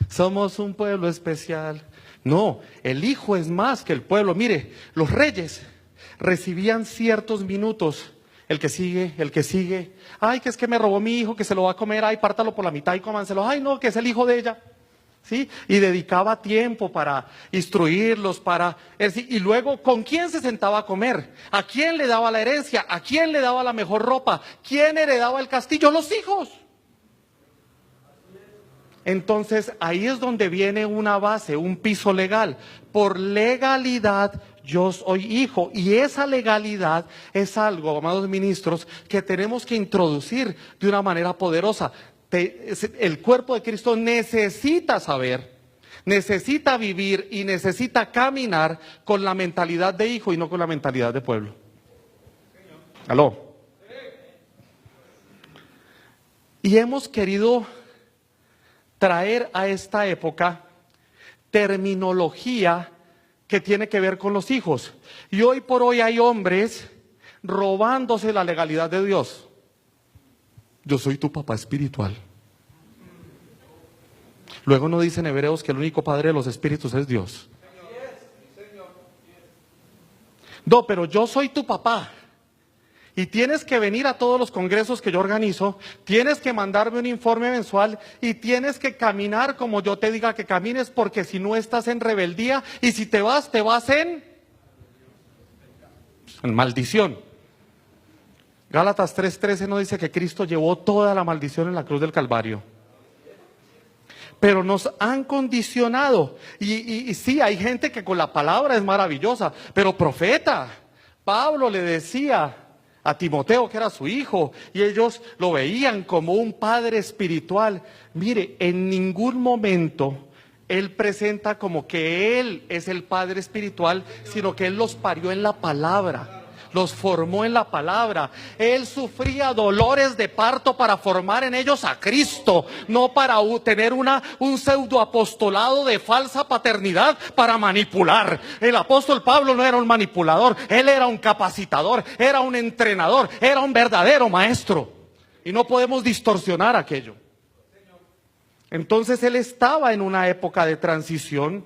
Somos un pueblo especial. No, el hijo es más que el pueblo. Mire, los reyes recibían ciertos minutos. El que sigue. Ay, que es que me robó mi hijo, que se lo va a comer. Ay, pártalo por la mitad y cómanselo. Ay, no, que es el hijo de ella. ¿Sí? Y dedicaba tiempo para instruirlos, y luego, ¿con quién se sentaba a comer? ¿A quién le daba la herencia? ¿A quién le daba la mejor ropa? ¿Quién heredaba el castillo? Los hijos. Entonces, ahí es donde viene una base, un piso legal. Por legalidad, yo soy hijo. Y esa legalidad es algo, amados ministros, que tenemos que introducir de una manera poderosa. El cuerpo de Cristo necesita saber, necesita vivir y necesita caminar con la mentalidad de hijo y no con la mentalidad de pueblo. ¿Aló? Y hemos querido traer a esta época terminología que tiene que ver con los hijos. Y hoy por hoy hay hombres robándose la legalidad de Dios. Yo soy tu papá espiritual. Luego no dice en Hebreos que el único padre de los espíritus es Dios. No, pero yo soy tu papá. Y tienes que venir a todos los congresos que yo organizo, tienes que mandarme un informe mensual y tienes que caminar como yo te diga que camines, porque si no estás en rebeldía y si te vas en maldición. Gálatas 3:13 no dice que Cristo llevó toda la maldición en la cruz del Calvario. Pero nos han condicionado y sí, hay gente que con la palabra es maravillosa, pero profeta, Pablo le decía a Timoteo, que era su hijo, y ellos lo veían como un padre espiritual. Mire, en ningún momento él presenta como que él es el padre espiritual, sino que él los parió en la palabra, los formó en la palabra. Él sufría dolores de parto para formar en ellos a Cristo, no para tener un pseudo apostolado de falsa paternidad para manipular. El apóstol Pablo no era un manipulador, él era un capacitador, era un entrenador, era un verdadero maestro. Y no podemos distorsionar aquello. Entonces él estaba en una época de transición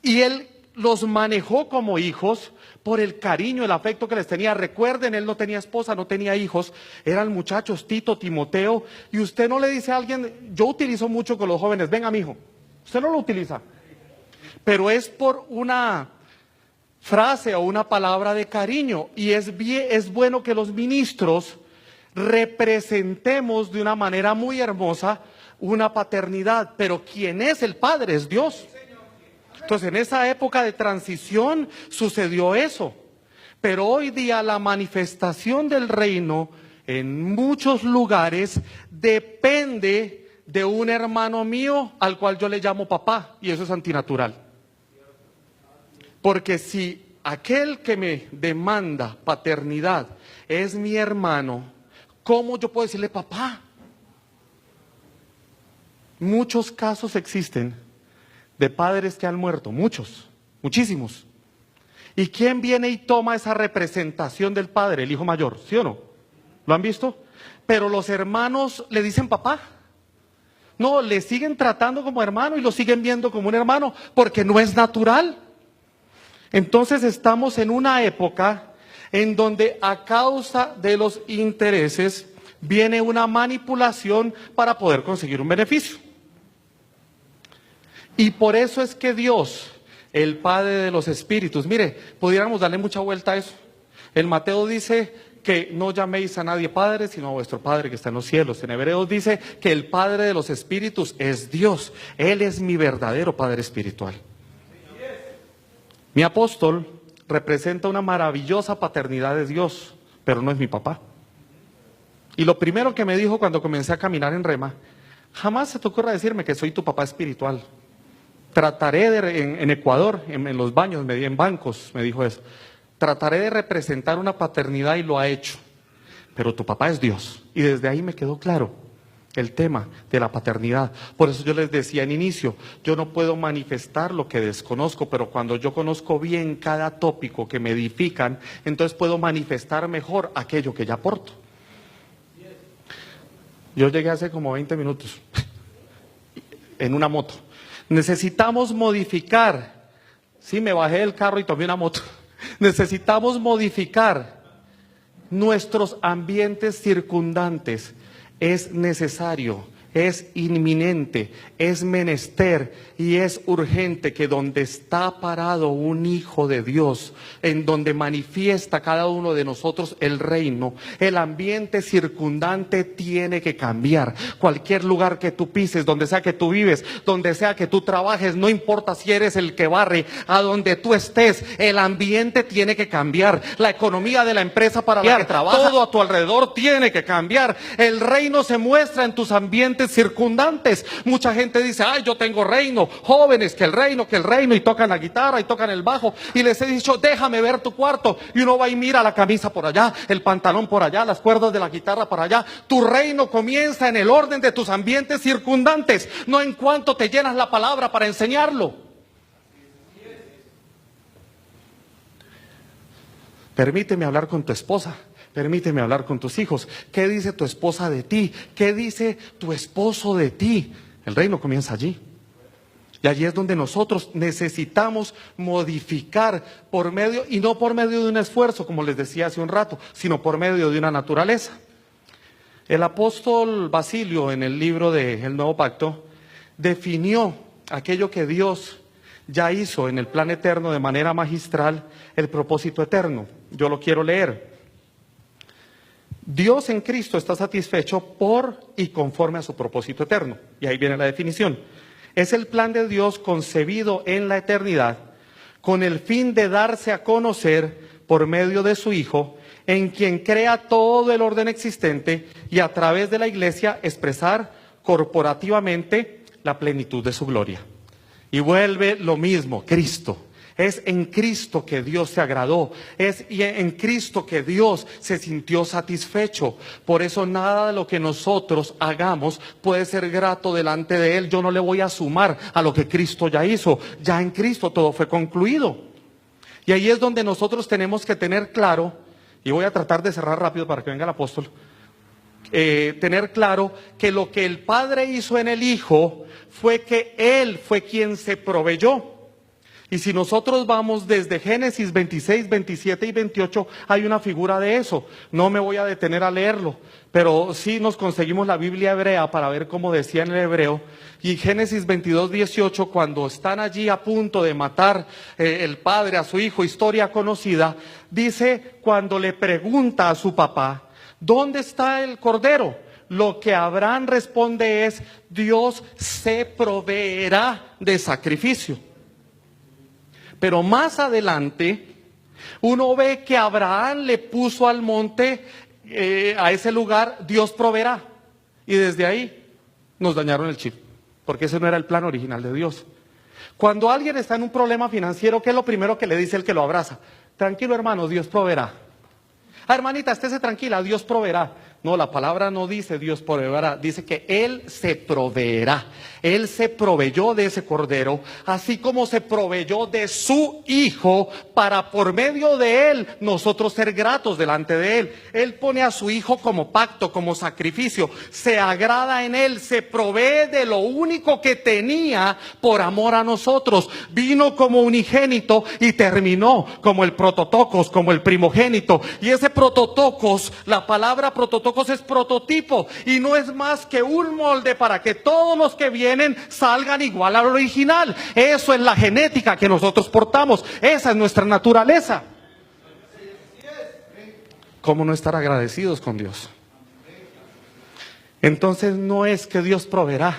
Y Él los manejó como hijos por el cariño, el afecto que les tenía. Recuerden, Él no tenía esposa, no tenía hijos, eran muchachos, Tito, Timoteo, y usted no le dice a alguien, yo utilizo mucho con los jóvenes, venga mijo, usted no lo utiliza, pero es por una frase o una palabra de cariño, y es bueno que los ministros representemos de una manera muy hermosa una paternidad, pero ¿quién es el Padre? Es Dios. Entonces, en esa época de transición sucedió eso, pero hoy día la manifestación del reino en muchos lugares depende de un hermano mío al cual yo le llamo papá, y eso es antinatural. Porque si aquel que me demanda paternidad es mi hermano, ¿cómo yo puedo decirle papá? Muchos casos existen de padres que han muerto, muchos, muchísimos. ¿Y quién viene y toma esa representación del padre, el hijo mayor? ¿Sí o no? ¿Lo han visto? Pero los hermanos le dicen papá. No, le siguen tratando como hermano y lo siguen viendo como un hermano porque no es natural. Entonces estamos en una época en donde a causa de los intereses viene una manipulación para poder conseguir un beneficio. Y por eso es que Dios, el Padre de los Espíritus, mire, pudiéramos darle mucha vuelta a eso. El Mateo dice que no llaméis a nadie Padre, sino a vuestro Padre que está en los cielos. En Hebreos dice que el Padre de los Espíritus es Dios. Él es mi verdadero Padre espiritual. Mi apóstol representa una maravillosa paternidad de Dios, pero no es mi papá. Y lo primero que me dijo cuando comencé a caminar en Rema, jamás se te ocurra decirme que soy tu papá espiritual. Trataré en Ecuador, en los baños, en bancos, me dijo eso. Trataré de representar una paternidad y lo ha hecho. Pero tu papá es Dios. Y desde ahí me quedó claro el tema de la paternidad. Por eso yo les decía en inicio, yo no puedo manifestar lo que desconozco, pero cuando yo conozco bien cada tópico que me edifican, entonces puedo manifestar mejor aquello que ya aporto. Yo llegué hace como 20 minutos en una moto. Necesitamos modificar. Sí, me bajé del carro y tomé una moto. Necesitamos modificar nuestros ambientes circundantes. Es necesario, es inminente, es menester y es urgente que donde está parado un hijo de Dios, en donde manifiesta cada uno de nosotros el reino, el ambiente circundante tiene que cambiar. Cualquier lugar que tú pises, donde sea que tú vives, donde sea que tú trabajes, no importa si eres el que barre, a donde tú estés, el ambiente tiene que cambiar. La economía de la empresa para la que trabajas, todo a tu alrededor tiene que cambiar. El reino se muestra en tus ambientes circundantes. Mucha gente dice, ay, yo tengo reino, jóvenes, que el reino, y tocan la guitarra y tocan el bajo, y les he dicho, déjame ver tu cuarto, y uno va y mira la camisa por allá, el pantalón por allá, las cuerdas de la guitarra por allá. Tu reino comienza en el orden de tus ambientes circundantes, no en cuanto te llenas la palabra para enseñarlo. Permíteme hablar con tu esposa. Permíteme hablar con tus hijos. ¿Qué dice tu esposa de ti? ¿Qué dice tu esposo de ti? El reino comienza allí. Y allí es donde nosotros necesitamos modificar por medio, y no por medio de un esfuerzo, como les decía hace un rato, sino por medio de una naturaleza. El apóstol Basilio, en el libro del Nuevo Pacto, definió aquello que Dios ya hizo en el plan eterno de manera magistral, el propósito eterno. Yo lo quiero leer. Dios en Cristo está satisfecho por y conforme a su propósito eterno. Y ahí viene la definición. Es el plan de Dios concebido en la eternidad con el fin de darse a conocer por medio de su Hijo, en quien crea todo el orden existente y a través de la iglesia expresar corporativamente la plenitud de su gloria. Y vuelve lo mismo, Cristo. Es en Cristo que Dios se agradó, es en Cristo que Dios se sintió satisfecho. Por eso nada de lo que nosotros hagamos puede ser grato delante de Él. Yo no le voy a sumar a lo que Cristo ya hizo. Ya en Cristo todo fue concluido. Y ahí es donde nosotros tenemos que tener claro, y voy a tratar de cerrar rápido para que venga el apóstol, tener claro que lo que el Padre hizo en el Hijo fue que Él fue quien se proveyó. Y si nosotros vamos desde Génesis 26, 27 y 28, hay una figura de eso. No me voy a detener a leerlo, pero sí nos conseguimos la Biblia hebrea para ver cómo decía en el hebreo. Y Génesis 22, 18, cuando están allí a punto de matar el padre a su hijo, historia conocida, dice cuando le pregunta a su papá, ¿dónde está el cordero? Lo que Abraham responde es, Dios se proveerá de sacrificio. Pero más adelante, uno ve que Abraham le puso al monte, a ese lugar, Dios proveerá. Y desde ahí nos dañaron el chip, porque ese no era el plan original de Dios. Cuando alguien está en un problema financiero, ¿qué es lo primero que le dice el que lo abraza? Tranquilo, hermano, Dios proveerá. Ah, hermanita, estése tranquila, Dios proveerá. No, la palabra no dice Dios proveerá, dice que Él se proveerá. Él se proveyó de ese cordero, así como se proveyó de su hijo, para por medio de Él nosotros ser gratos delante de Él. Él pone a su hijo como pacto, como sacrificio, se agrada en Él, se provee de lo único que tenía por amor a nosotros. Vino como unigénito y terminó como el prototocos, como el primogénito. Y ese prototocos, la palabra prototocos es prototipo y no es más que un molde para que todos los que vienen salgan igual al original. Eso es la genética que nosotros portamos, esa es nuestra naturaleza. ¿Cómo no estar agradecidos con Dios? Entonces no es que Dios proveerá,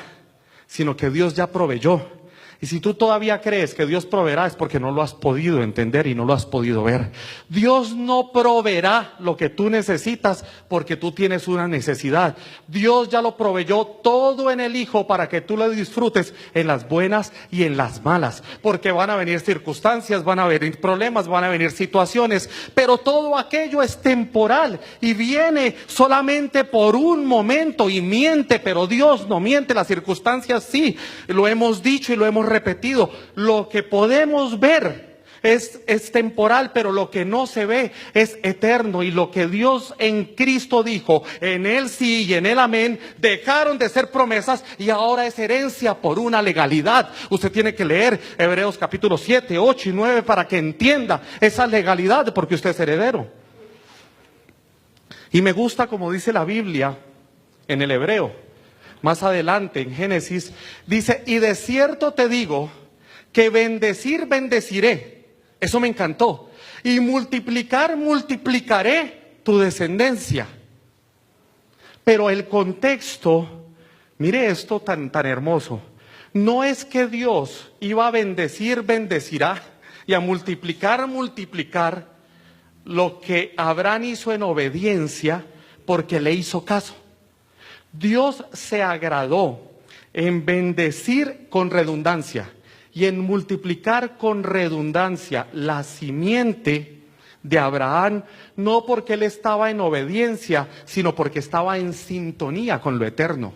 sino que Dios ya proveyó. Y si tú todavía crees que Dios proveerá, es porque no lo has podido entender y no lo has podido ver. Dios no proveerá lo que tú necesitas porque tú tienes una necesidad. Dios ya lo proveyó todo en el Hijo para que tú lo disfrutes en las buenas y en las malas. Porque van a venir circunstancias, van a venir problemas, van a venir situaciones, pero todo aquello es temporal y viene solamente por un momento y miente, pero Dios no miente, las circunstancias sí. Lo hemos dicho y lo hemos repetido, lo que podemos ver es temporal, pero lo que no se ve es eterno. Y lo que Dios en Cristo dijo, en Él sí y en Él amén, dejaron de ser promesas y ahora es herencia por una legalidad. Usted tiene que leer Hebreos capítulo 7, 8 y 9 para que entienda esa legalidad, porque usted es heredero. Y me gusta como dice la Biblia en el hebreo. Más adelante en Génesis dice, y de cierto te digo que bendecir bendeciré. Eso me encantó. Y multiplicar multiplicaré tu descendencia. Pero el contexto, mire esto tan hermoso. No es que Dios iba a bendecir bendecirá y a multiplicar multiplicar lo que Abraham hizo en obediencia porque le hizo caso. Dios se agradó en bendecir con redundancia y en multiplicar con redundancia la simiente de Abraham, no porque él estaba en obediencia, sino porque estaba en sintonía con lo eterno.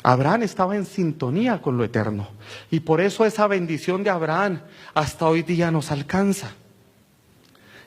Abraham estaba en sintonía con lo eterno y por eso esa bendición de Abraham hasta hoy día nos alcanza.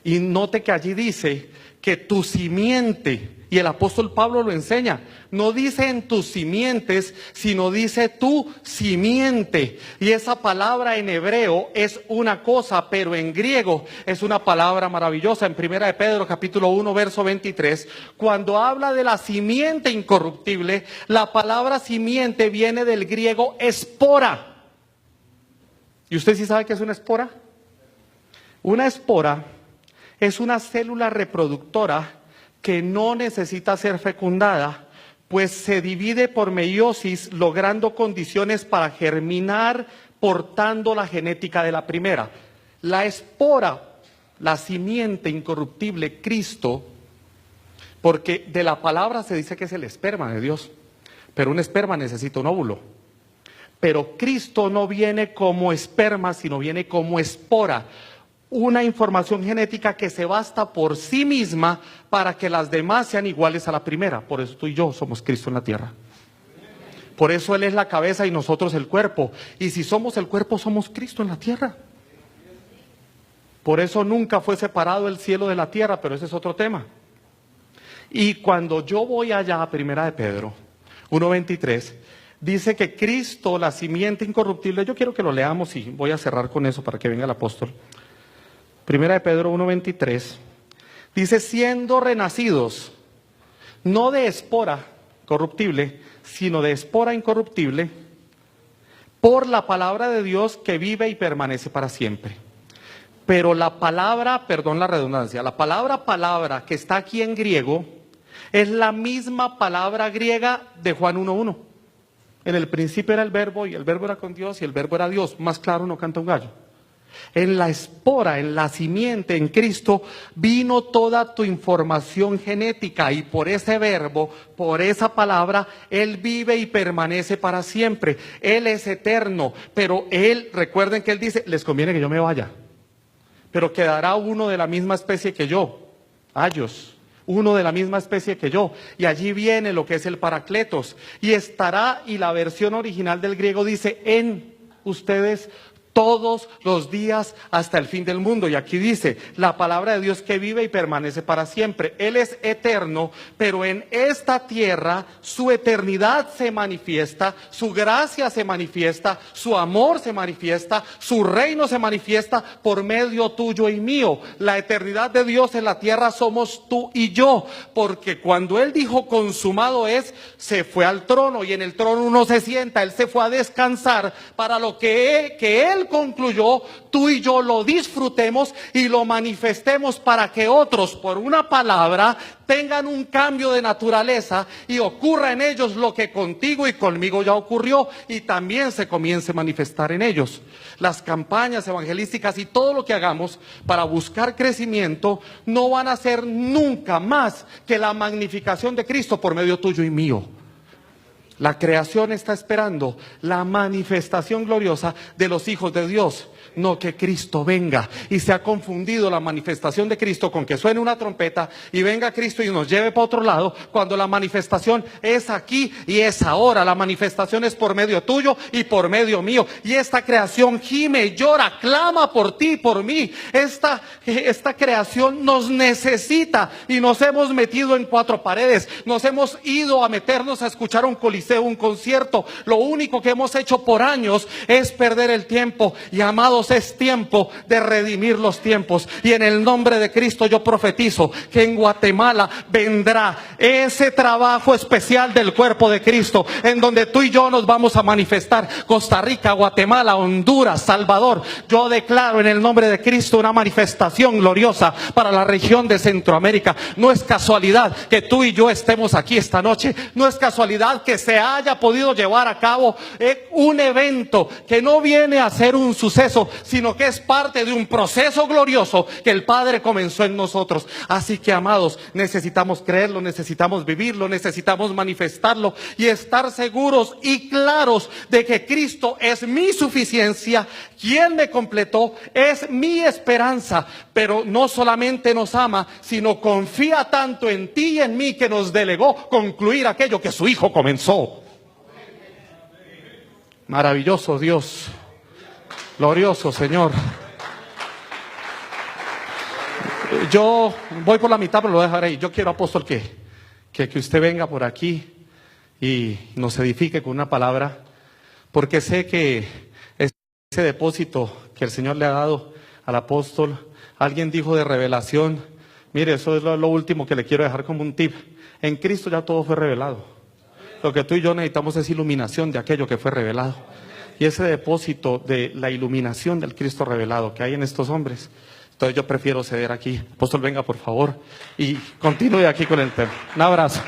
Y note que allí dice que tu simiente, y el apóstol Pablo lo enseña, no dice en tus simientes, sino dice tu simiente. Y esa palabra en hebreo es una cosa, pero en griego es una palabra maravillosa. En 1 de Pedro capítulo 1 verso 23, cuando habla de la simiente incorruptible, la palabra simiente viene del griego espora. ¿Y usted sí sabe qué es una espora? Una espora es una célula reproductora que no necesita ser fecundada, pues se divide por meiosis, logrando condiciones para germinar, portando la genética de la primera. La espora, la simiente incorruptible, Cristo, porque de la palabra se dice que es el esperma de Dios, pero un esperma necesita un óvulo. Pero Cristo no viene como esperma, sino viene como espora. Una información genética que se basta por sí misma para que las demás sean iguales a la primera. Por eso tú y yo somos Cristo en la tierra. Por eso Él es la cabeza y nosotros el cuerpo. Y si somos el cuerpo, somos Cristo en la tierra. Por eso nunca fue separado el cielo de la tierra, pero ese es otro tema. Y cuando yo voy allá a 1 de Pedro 1:23, dice que Cristo, la simiente incorruptible, yo quiero que lo leamos y voy a cerrar con eso para que venga el apóstol. Primera de Pedro 1:23, dice, siendo renacidos, no de espora corruptible, sino de espora incorruptible, por la palabra de Dios que vive y permanece para siempre. Pero la palabra, perdón la redundancia, la palabra que está aquí en griego, es la misma palabra griega de Juan 1:1. En el principio era el verbo, y el verbo era con Dios, y el verbo era Dios. Más claro no canta un gallo. En la espora, en la simiente, en Cristo, vino toda tu información genética, y por ese verbo, por esa palabra, Él vive y permanece para siempre. Él es eterno, pero Él, recuerden que Él dice, les conviene que yo me vaya, pero quedará uno de la misma especie que yo, ayos, uno de la misma especie que yo, y allí viene lo que es el Paracletos, y estará, y la versión original del griego dice, en ustedes todos los días hasta el fin del mundo. Y aquí dice, la palabra de Dios que vive y permanece para siempre. Él es eterno, pero en esta tierra su eternidad se manifiesta, su gracia se manifiesta, su amor se manifiesta, su reino se manifiesta por medio tuyo y mío. La eternidad de Dios en la tierra somos tú y yo, porque cuando Él dijo consumado es, se fue al trono, y en el trono uno se sienta, Él se fue a descansar para lo que Él concluyó, tú y yo lo disfrutemos y lo manifestemos para que otros, por una palabra, tengan un cambio de naturaleza y ocurra en ellos lo que contigo y conmigo ya ocurrió, y también se comience a manifestar en ellos. Las campañas evangelísticas y todo lo que hagamos para buscar crecimiento no van a ser nunca más que la magnificación de Cristo por medio tuyo y mío. La creación está esperando la manifestación gloriosa de los hijos de Dios, no que Cristo venga. Y se ha confundido la manifestación de Cristo con que suene una trompeta y venga Cristo y nos lleve para otro lado, cuando la manifestación es aquí y es ahora. La manifestación es por medio tuyo y por medio mío. Y esta creación gime, llora, clama por ti y por mí. Esta creación nos necesita, y nos hemos metido en cuatro paredes. Nos hemos ido a meternos a escuchar un coliseo, un concierto. Lo único que hemos hecho por años es perder el tiempo. Y amados, es tiempo de redimir los tiempos. Y en el nombre de Cristo yo profetizo que en Guatemala vendrá ese trabajo especial del cuerpo de Cristo, en donde tú y yo nos vamos a manifestar. Costa Rica, Guatemala, Honduras, Salvador. Yo declaro en el nombre de Cristo una manifestación gloriosa para la región de Centroamérica. No es casualidad que tú y yo estemos aquí esta noche. No es casualidad que se haya podido llevar a cabo un evento que no viene a ser un suceso, sino que es parte de un proceso glorioso que el Padre comenzó en nosotros. Así que, amados, necesitamos creerlo, necesitamos vivirlo, necesitamos manifestarlo y estar seguros y claros de que Cristo es mi suficiencia, quien me completó, es mi esperanza. Pero no solamente nos ama, sino confía tanto en ti y en mí que nos delegó concluir aquello que su Hijo comenzó. Maravilloso Dios, glorioso Señor. Yo voy por la mitad, pero lo voy a dejar ahí. Yo quiero, apóstol, que usted venga por aquí y nos edifique con una palabra, porque sé que ese depósito que el Señor le ha dado al apóstol, alguien dijo de revelación. Mire, eso es lo último que le quiero dejar como un tip. En Cristo ya todo fue revelado. Lo que tú y yo necesitamos es iluminación de aquello que fue revelado. Y ese depósito de la iluminación del Cristo revelado que hay en estos hombres. Entonces yo prefiero ceder aquí. Apóstol, venga por favor y continúe aquí con el tema. Un abrazo.